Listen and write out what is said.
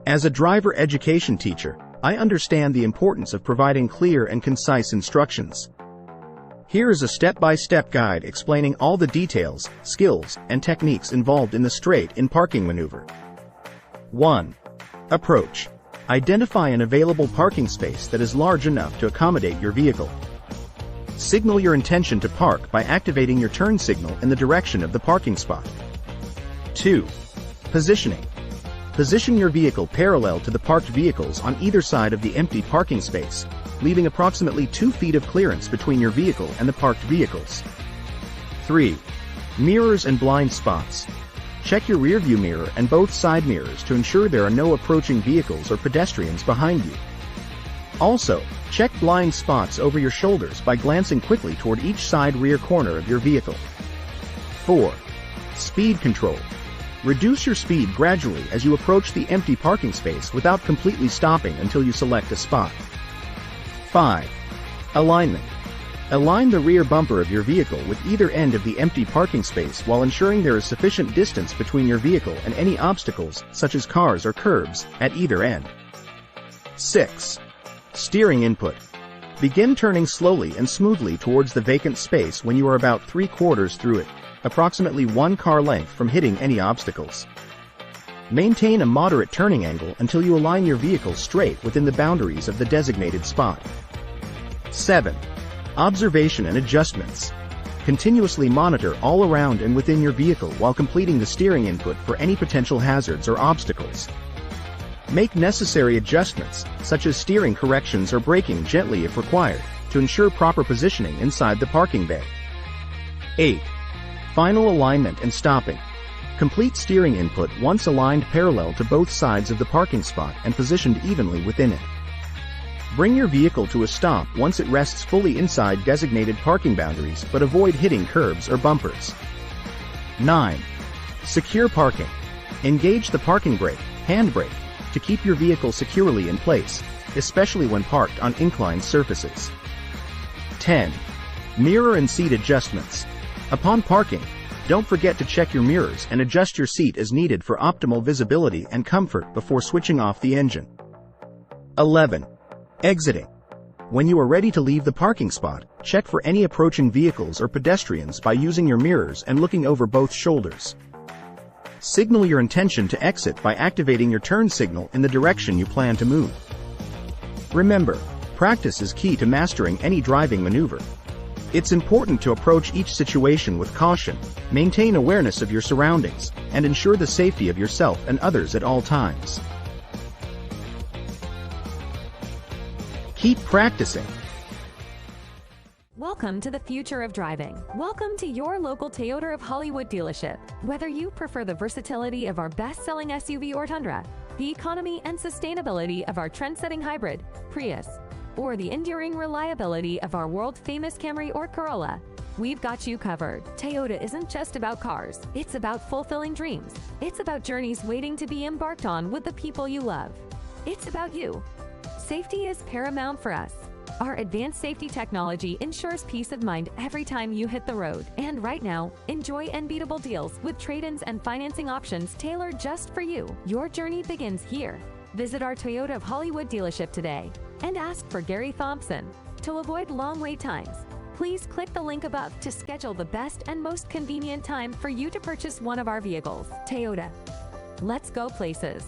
As a driver education teacher, I understand the importance of providing clear and concise instructions. Here is a step-by-step guide explaining all the details, skills, and techniques involved in the straight-in parking maneuver. 1. Approach. Identify an available parking space that is large enough to accommodate your vehicle. Signal your intention to park by activating your turn signal in the direction of the parking spot. 2. Positioning. Position your vehicle parallel to the parked vehicles on either side of the empty parking space, leaving approximately 2 feet of clearance between your vehicle and the parked vehicles. 3. Mirrors and blind spots. Check your rearview mirror and both side mirrors to ensure there are no approaching vehicles or pedestrians behind you. Also, check blind spots over your shoulders by glancing quickly toward each side rear corner of your vehicle. 4. Speed control. Reduce your speed gradually as you approach the empty parking space without completely stopping until you select a spot. 5. Alignment. Align the rear bumper of your vehicle with either end of the empty parking space while ensuring there is sufficient distance between your vehicle and any obstacles, such as cars or curbs, at either end. 6. Steering input. Begin turning slowly and smoothly towards the vacant space when you are about 3/4 through it, approximately 1 car length from hitting any obstacles. Maintain a moderate turning angle until you align your vehicle straight within the boundaries of the designated spot. 7. Observation and adjustments. Continuously monitor all around and within your vehicle while completing the steering input for any potential hazards or obstacles. Make necessary adjustments, such as steering corrections or braking gently if required, to ensure proper positioning inside the parking bay. 8. Final alignment and stopping. Complete steering input once aligned parallel to both sides of the parking spot and positioned evenly within it. Bring your vehicle to a stop once it rests fully inside designated parking boundaries, but avoid hitting curbs or bumpers. 9. Secure parking. Engage the parking brake, handbrake, to keep your vehicle securely in place, especially when parked on inclined surfaces. 10. Mirror and seat adjustments. Upon parking, don't forget to check your mirrors and adjust your seat as needed for optimal visibility and comfort before switching off the engine. 11. Exiting. When you are ready to leave the parking spot, check for any approaching vehicles or pedestrians by using your mirrors and looking over both shoulders. Signal your intention to exit by activating your turn signal in the direction you plan to move. Remember, practice is key to mastering any driving maneuver. It's important to approach each situation with caution, maintain awareness of your surroundings, and ensure the safety of yourself and others at all times. Keep practicing. Welcome to the future of driving. Welcome to your local Toyota of Hollywood dealership. Whether you prefer the versatility of our best-selling SUV or Tundra, the economy and sustainability of our trend-setting hybrid, Prius, or the enduring reliability of our world-famous Camry or Corolla, we've got you covered. Toyota isn't just about cars. It's about fulfilling dreams. It's about journeys waiting to be embarked on with the people you love. It's about you. Safety is paramount for us. Our advanced safety technology ensures peace of mind every time you hit the road. And right now, enjoy unbeatable deals with trade-ins and financing options tailored just for you. Your journey begins here. Visit our Toyota of Hollywood dealership today and ask for Gary Thompson. To avoid long wait times, please click the link above to schedule the best and most convenient time for you to purchase one of our vehicles. Toyota. Let's go places.